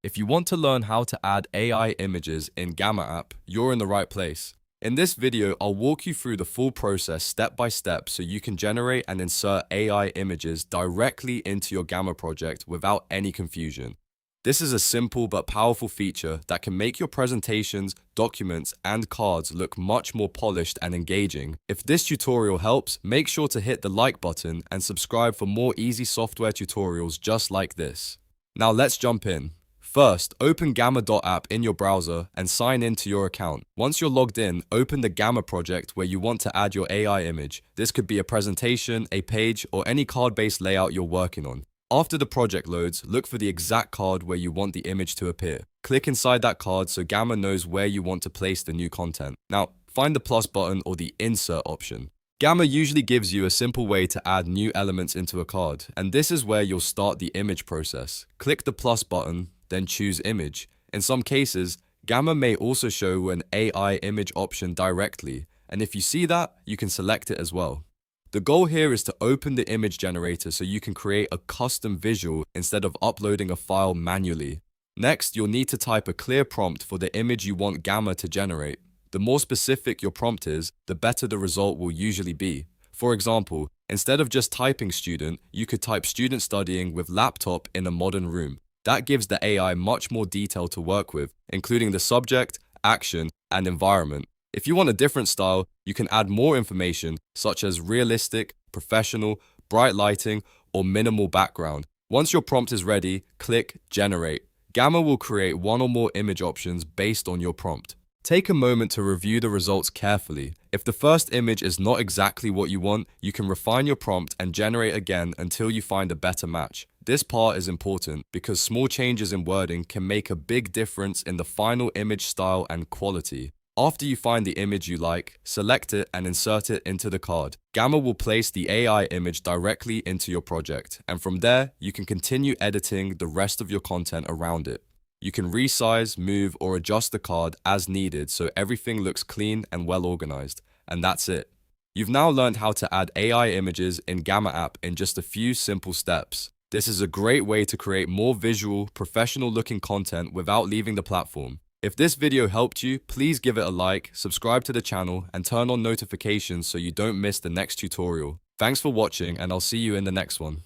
If you want to learn how to add AI images in Gamma app, you're in the right place. In this video, I'll walk you through the full process step by step so you can generate and insert AI images directly into your Gamma project without any confusion. This is a simple but powerful feature that can make your presentations, documents, and cards look much more polished and engaging. If this tutorial helps, make sure to hit the like button and subscribe for more easy software tutorials just like this. Now let's jump in. First, open Gamma.app in your browser and sign in to your account. Once you're logged in, open the Gamma project where you want to add your AI image. This could be a presentation, a page, or any card-based layout you're working on. After the project loads, look for the exact card where you want the image to appear. Click inside that card so Gamma knows where you want to place the new content. Now, find the plus button or the insert option. Gamma usually gives you a simple way to add new elements into a card, and this is where you'll start the image process. Click the plus button, then choose image. In some cases, Gamma may also show an AI image option directly, and if you see that, you can select it as well. The goal here is to open the image generator so you can create a custom visual instead of uploading a file manually. Next, you'll need to type a clear prompt for the image you want Gamma to generate. The more specific your prompt is, the better the result will usually be. For example, instead of just typing student, you could type student studying with laptop in a modern room. That gives the AI much more detail to work with, including the subject, action, and environment. If you want a different style, you can add more information, such as realistic, professional, bright lighting, or minimal background. Once your prompt is ready, click Generate. Gamma will create one or more image options based on your prompt. Take a moment to review the results carefully. If the first image is not exactly what you want, you can refine your prompt and generate again until you find a better match. This part is important because small changes in wording can make a big difference in the final image style and quality. After you find the image you like, select it and insert it into the card. Gamma will place the AI image directly into your project, and from there, you can continue editing the rest of your content around it. You can resize, move, or adjust the card as needed so everything looks clean and well organized. And that's it. You've now learned how to add AI images in Gamma app in just a few simple steps. This is a great way to create more visual, professional-looking content without leaving the platform. If this video helped you, please give it a like, subscribe to the channel, and turn on notifications so you don't miss the next tutorial. Thanks for watching, and I'll see you in the next one.